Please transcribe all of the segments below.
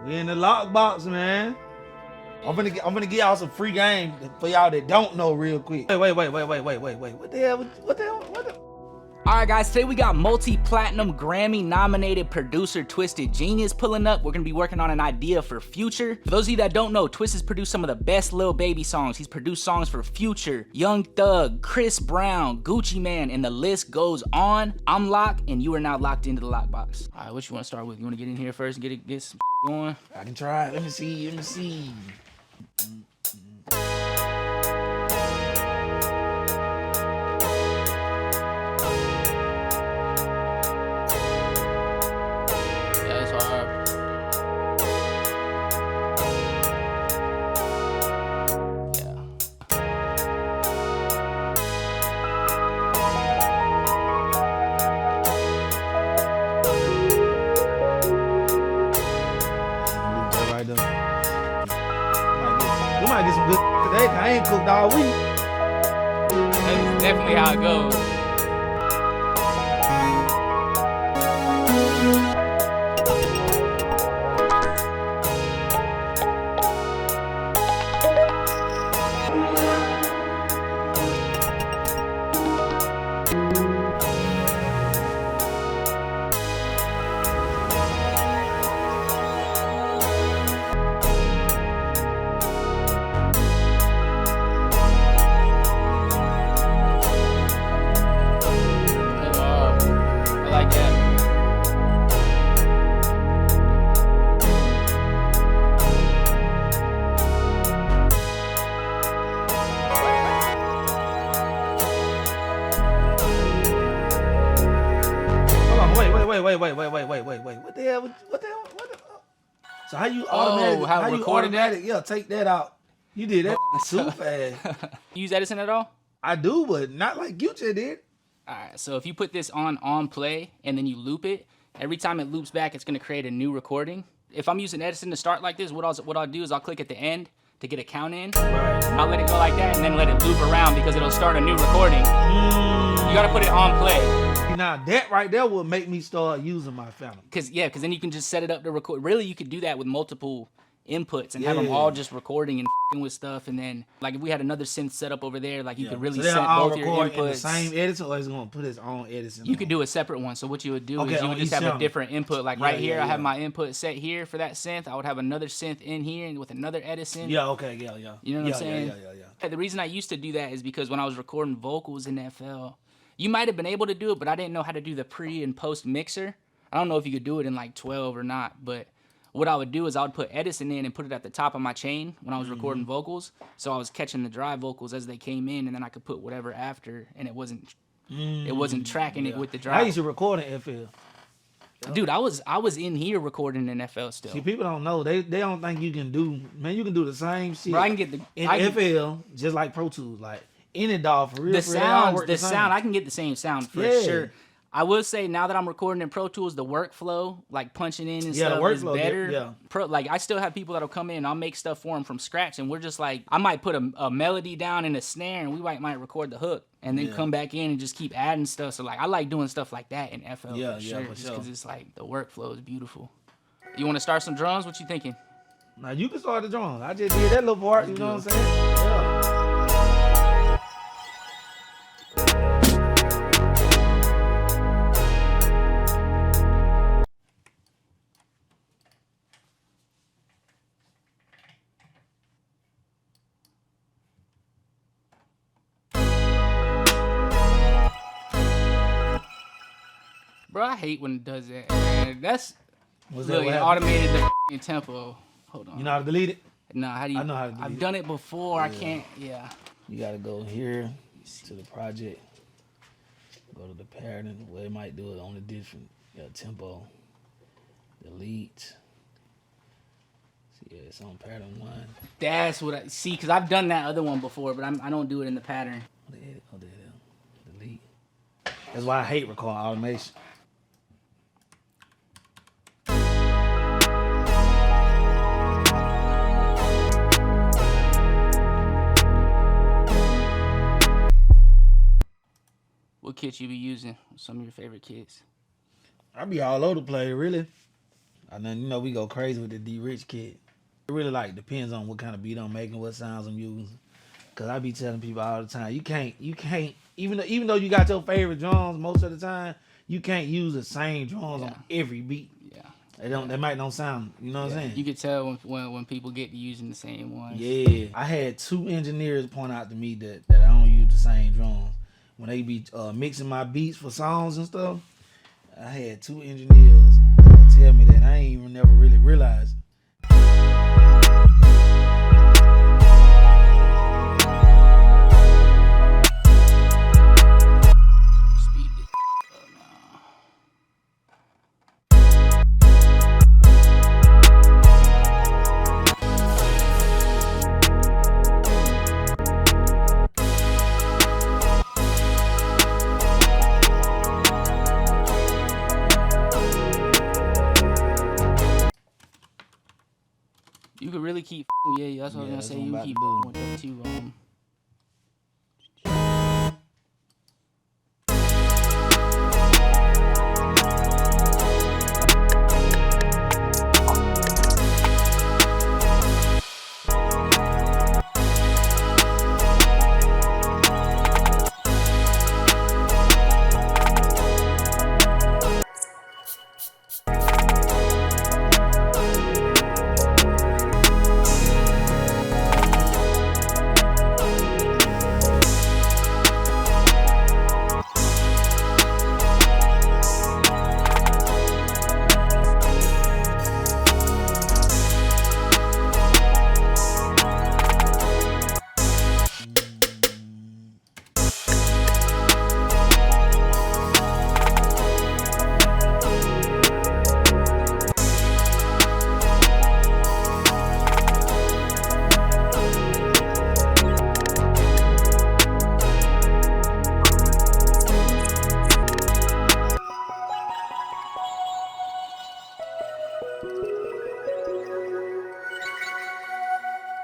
We in the Lockboxx, man. I'm gonna give y'all some free game for y'all that don't know real quick. Wait. What the hell? What the hell? Alright guys, today we got multi-platinum Grammy nominated producer Twysted Genius pulling up. We're gonna be working on an idea for Future. For those of you that don't know, Twysted's produced some of the best Lil Baby songs. He's produced songs for Future, Young Thug, Chris Brown, Gucci Mane, and the list goes on. I'm Lock, and you are now locked into the Lockboxx. Alright, what you wanna start with? You wanna get in here first and get some going? I can try it. Let me see. We might get some good today. I ain't cooked all week. That's definitely how it goes. Wait. What the hell? So how you automatic? How you recorded that? Yeah, take that out. You did that too fast. You use Edison at all? I do, but not like you just did. Alright, so if you put this on play and then you loop it, every time it loops back, it's gonna create a new recording. If I'm using Edison to start like this, what I'll do is I'll click at the end to get a count in. Right. I'll let it go like that and then let it loop around because it'll start a new recording. You gotta put it on play. Now that right there will make me start using my Phantom. Cause then you can just set it up to record. Really, you could do that with multiple inputs and have them all just recording and f***ing with stuff. And then, like, if we had another synth set up over there, like you could really set both your inputs. In the same Edison, or is it gonna put its own Edison? You could do a separate one. So what you would do is you would just have a different input. Like right here, I have my input set here for that synth. I would have another synth in here with another Edison. Yeah. You know what I'm saying? Yeah. The reason I used to do that is because when I was recording vocals in FL, you might have been able to do it, but I didn't know how to do the pre and post mixer. I don't know if you could do it in like 12 or not, but what I would do is I would put Edison in and put it at the top of my chain when I was recording vocals. So I was catching the dry vocals as they came in, and then I could put whatever after, and it wasn't tracking it with the dry. I used to record in FL. Dude, I was in here recording in FL still. See, people don't know. They don't think you can do. Man, you can do the same shit. Bro, I can get in FL just like Pro Tools, like any dog for real. The sound, I can get the same sound for sure. I will say now that I'm recording in Pro Tools, the workflow, like punching in and stuff, is better. Like I still have people that'll come in and I'll make stuff for them from scratch, and we're just like, I might put a melody down and a snare, and we might record the hook, and then come back in and just keep adding stuff. So like I like doing stuff like that in FL for sure, just because it's like the workflow is beautiful. You want to start some drums? What you thinking? Now you can start the drums. I just did that little part. You know what I'm saying? Yeah. Bro, I hate when it does that, man. That's really automated the tempo. Hold on. You know how to delete it? No, how do you? I know how to delete it. I've done it before. I can't. Yeah. You gotta go here to the project. Go to the pattern. Well, it might do it on a different tempo. Delete. Yeah, it's on pattern 1. That's what I see, because I've done that other one before, but I don't do it in the pattern. Delete. That's why I hate recording automation. What kits you be using? Some of your favorite kits? I be all over the place, really. And then, you know, we go crazy with the D Rich kit. It really like depends on what kind of beat I'm making, what sounds I'm using. Cause I be telling people all the time, you can't even though you got your favorite drums most of the time, you can't use the same drums on every beat. Yeah. They might don't sound, you know what I'm saying? You could tell when people get to using the same ones. Yeah. I had 2 engineers point out to me that I don't use the same drums. When they be mixing my beats for songs and stuff, I had 2 engineers tell me that I ain't even never really realized it. You could really keep that's what I was gonna say. You keep with that too.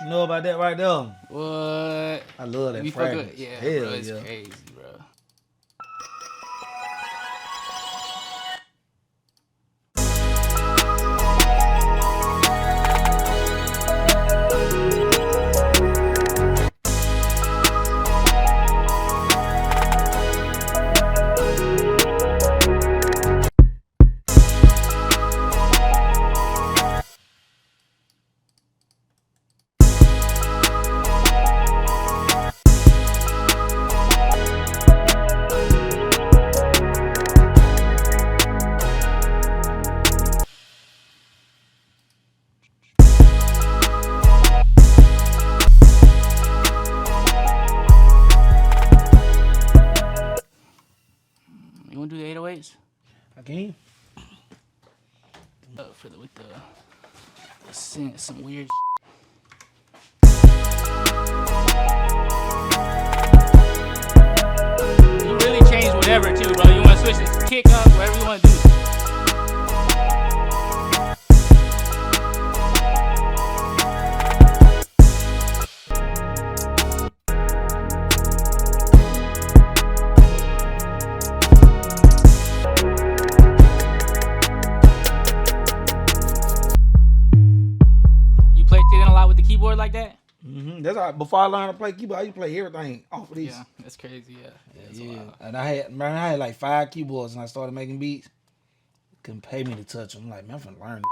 You know about that right there? What? I love that fragrance. Yeah, hell, bro, it's crazy, bro. You want to do the 808s? I can. With some weird. You really change whatever too, bro. You want to switch the kick up, whatever you want to do. Keyboard like that? Mm-hmm. That's all. Before I learned how to play keyboard, I used to play everything off of these. Yeah, that's crazy. Yeah. And I had like 5 keyboards, and I started making beats. Couldn't pay me to touch them. I'm like, man, I'm finna learn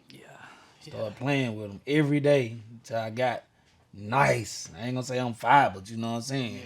this. Started playing with them every day until I got nice. I ain't gonna say I'm 5, but you know what I'm saying.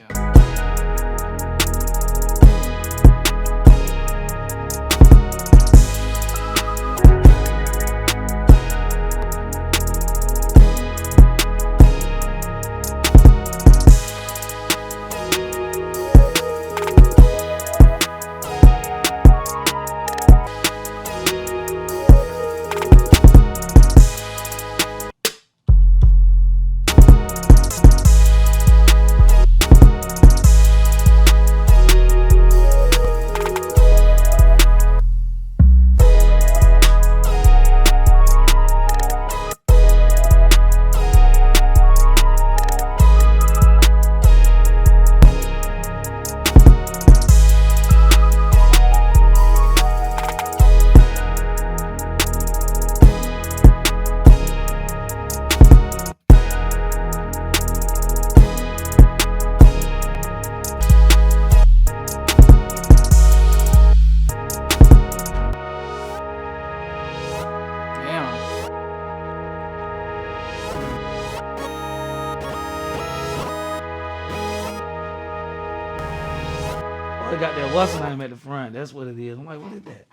Oh, it got that what's the name at the front. That's what it is. I'm like, what is that?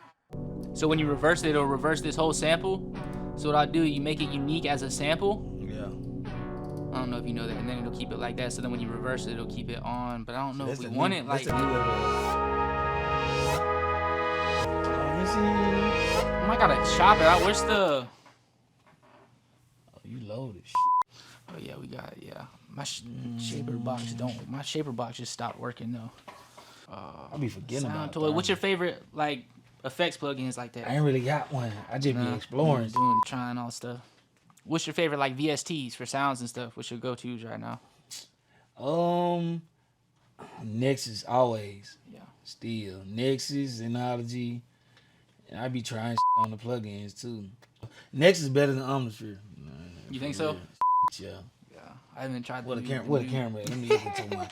So when you reverse it, it'll reverse this whole sample. So what I do, you make it unique as a sample. Yeah. I don't know if you know that, and then it'll keep it like that. So then when you reverse it, it'll keep it on. But I don't know if we want it like. I gotta chop it out. Where's the? Oh, you loaded. Oh yeah, we got it. Yeah, my shaper box don't. My shaper box just stopped working though. I'll be forgetting about it. What's your favorite like effects plugins like that? I ain't really got one. I just be exploring, trying all stuff. What's your favorite like VSTs for sounds and stuff? What's your go-tos right now? Nexus always. Yeah. Still Nexus, Analogy. And I be trying on the plugins too. Nexus is better than Omnisphere. You think so? Yeah. Yeah. I haven't tried. What a camera. Let me look into mine.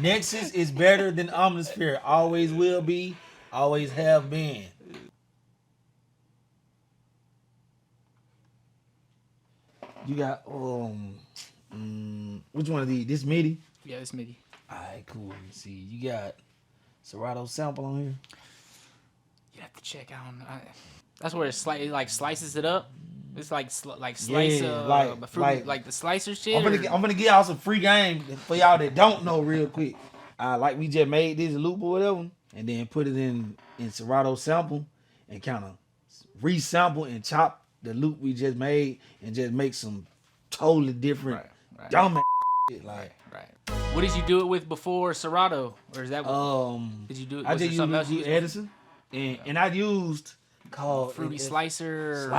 Nexus is better than Omnisphere. Always will be. Always have been. You got which one of these? This MIDI? Yeah, this MIDI. Alright, cool. Let me see. You got Serato sample on here. You have to check out. That's where it like slices it up. It's like slice like the slicer shit. I'm gonna give y'all some free game for y'all that don't know real quick. Like we just made this loop or whatever, and then put it in Serato sample and kind of resample and chop the loop we just made and just make some totally different dumb shit. Like What did you do it with before Serato, or is that what did you do? I just used Edison, and I used called Fruity Slicer.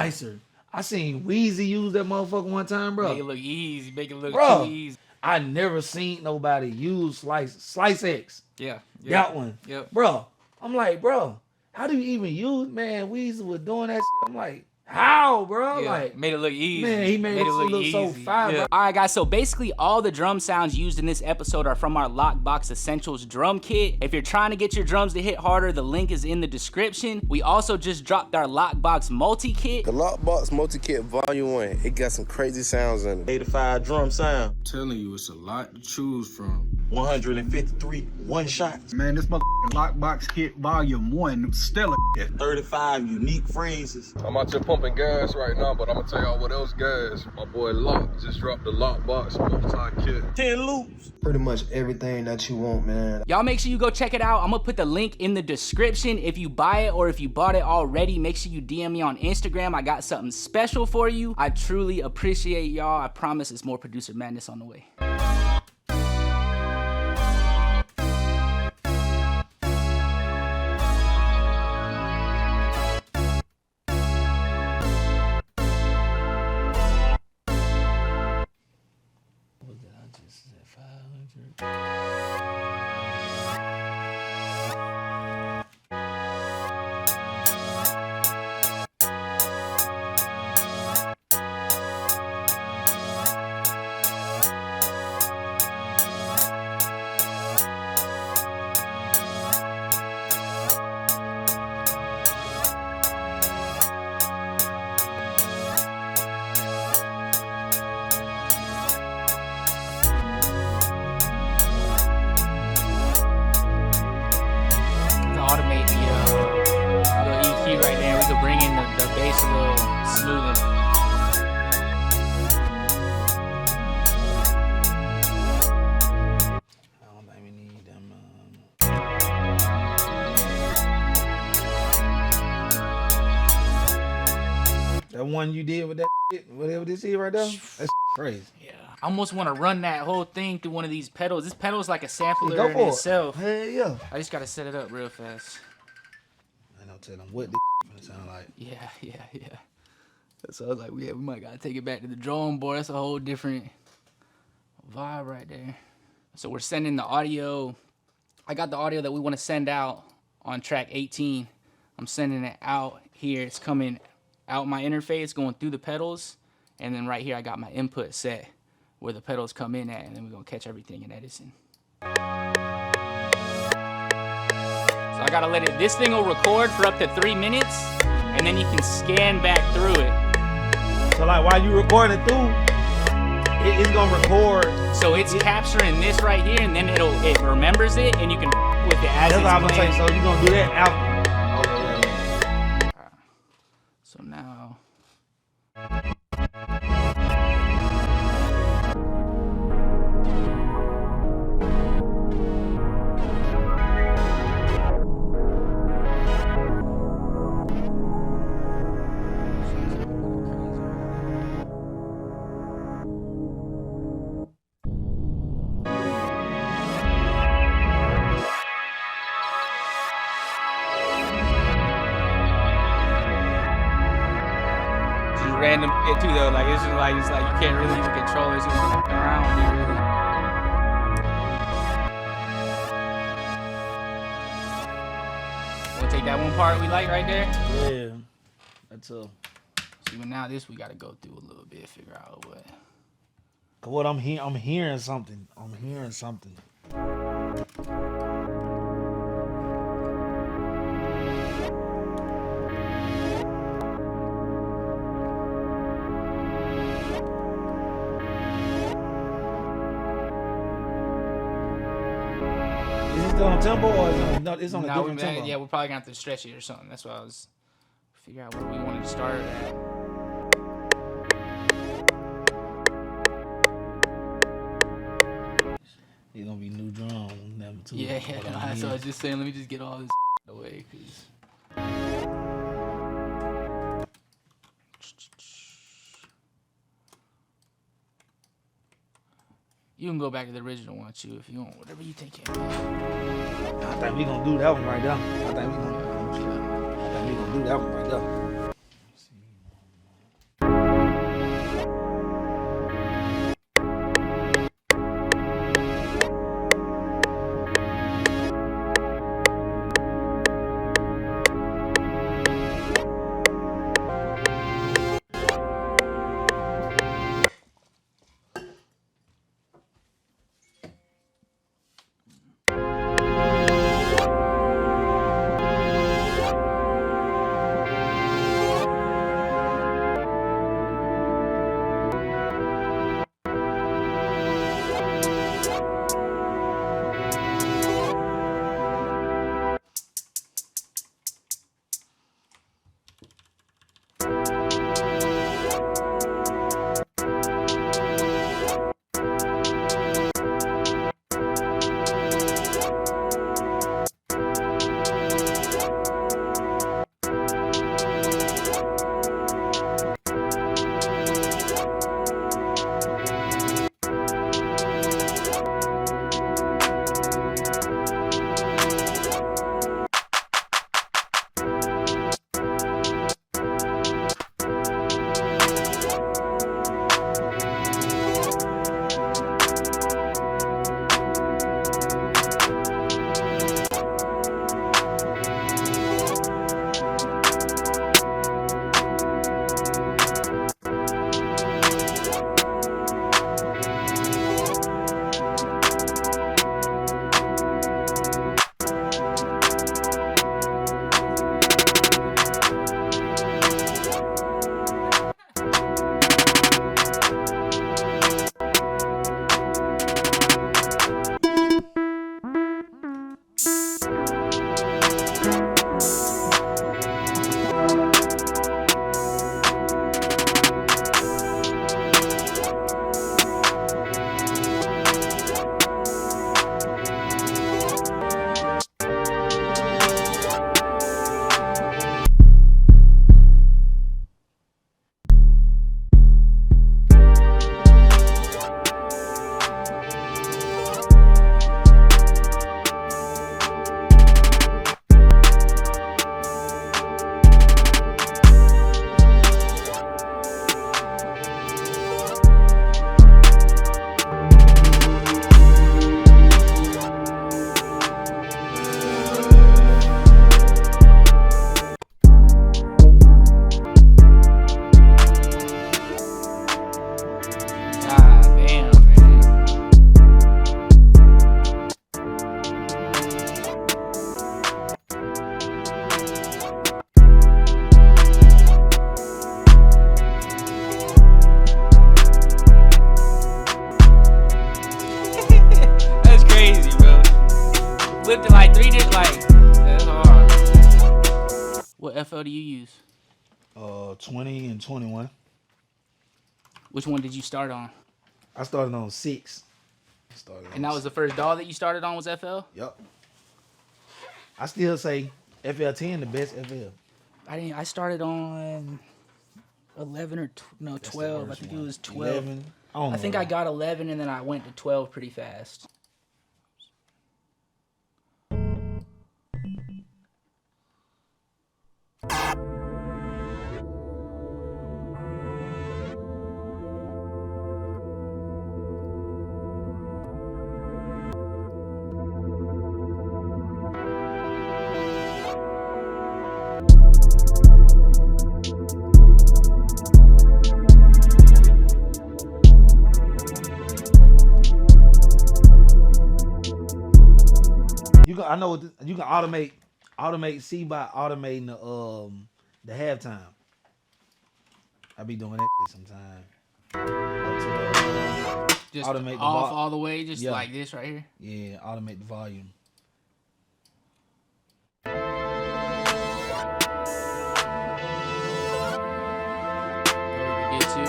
I seen Weezy use that motherfucker one time, bro. Make it look easy. Make it look too easy. I never seen nobody use Slice X. Yeah. That one. Yep. Bro, I'm like, bro, how do you even use, man? Weezy was doing that shit. I'm like, how, bro? Yeah, like, made it look easy. Man, he made it look so fire, bro. All right, guys, so basically all the drum sounds used in this episode are from our Lockboxx Essentials drum kit. If you're trying to get your drums to hit harder, the link is in the description. We also just dropped our Lockboxx Multi Kit. The Lockboxx Multi Kit Volume 1, it got some crazy sounds in it. 85 drum sound. I'm telling you, it's a lot to choose from. 153 one shots. Man, this motherfucking Lockboxx Kit Volume 1, stellar. 35 unique phrases. I'm out here pumping gas right now, but I'm gonna tell y'all what else gas. My boy Lock just dropped the Lockboxx Multi Kit. 10 loops. Pretty much everything that you want, man. Y'all make sure you go check it out. I'm gonna put the link in the description. If you buy it or if you bought it already, make sure you DM me on Instagram. I got something special for you. I truly appreciate y'all. I promise it's more producer madness on the way. Automate the little EQ right there. We could bring in the bass a little smoother. I don't think we need them. That one you did with that shit, whatever this is right there, that's crazy. Yeah. I almost want to run that whole thing through one of these pedals. This pedal is like a sampler Go in for itself. Hell yeah. I just got to set it up real fast. I don't tell them what this gonna sound like. Yeah. So I was like, we might got to take it back to the drawing board. That's a whole different vibe right there. So we're sending the audio. I got the audio that we want to send out on track 18. I'm sending it out here. It's coming out my interface, going through the pedals. And then right here, I got my input set where the pedals come in at, and then we're gonna catch everything in Edison. So I gotta let it, this thing will record for up to 3 minutes, and then you can scan back through it. So like while you recording through, it's gonna record. So it's capturing this right here, and then it remembers it, and you can with it as That's it's what I'm gonna playing. say. So you gonna do that out. Okay. So now. Random shit too though, like it's like you can't really even control it. It's just fucking around with it, really. We'll take that one part we like right there. Yeah, that's a. See, but now this we got to go through a little bit, figure out what. Cause what I'm hearing something. I'm hearing something. On tempo or it's on a different tempo? Yeah, we're probably gonna have to stretch it or something. That's why I was figure out where we wanted to start at. It's gonna be new drum number 2. Yeah, so I was just saying, let me just get all this away, cause. You can go back to the original one too if you want, whatever you think. I think we gonna do that one right there. I think we gonna do that one right there. FL do you use? 20 and 21. Which one did you start on? I started on 6. And that was the first DAW that you started on was FL? Yep. I still say FL10 the best FL. I started on 11 or 12. I think it was 12. 11. I think I got 11 and then I went to 12 pretty fast. I know you can automate C by automating the halftime. I be doing that shit sometimes. Just automate off all the way, just like this right here. Yeah, automate the volume. Get to.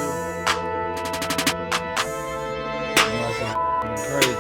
Crazy.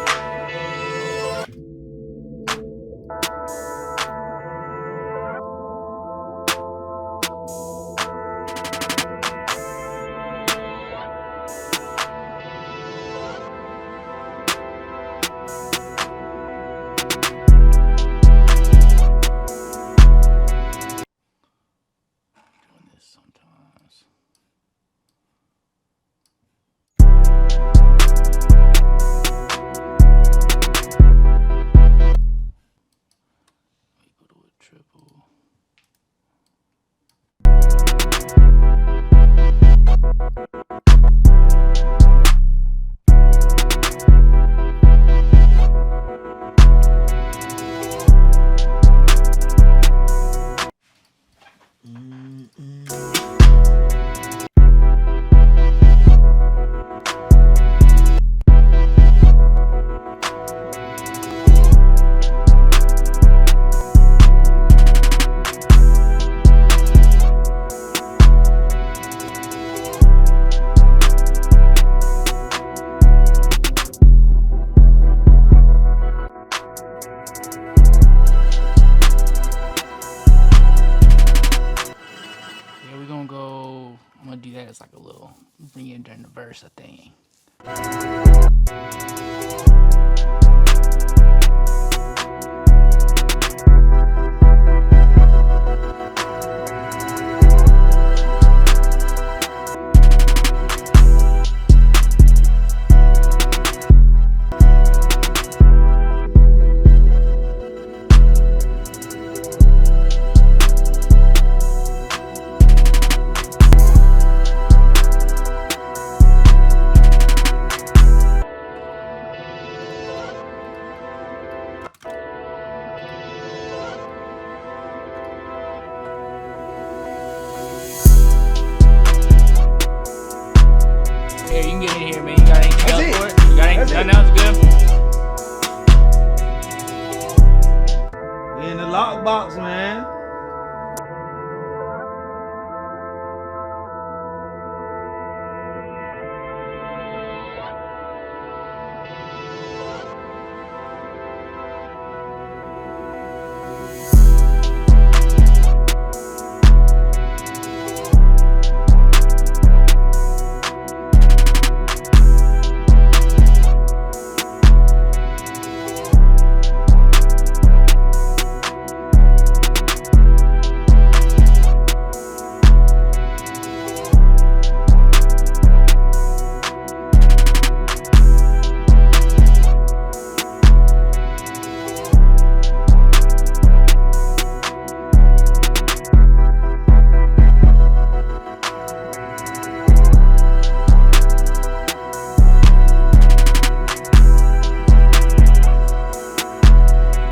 It's like a little bring it during the verse, I think. Here, you can get in here, man. You got anything else for it? You got anything else good? We in the Lockboxx, man.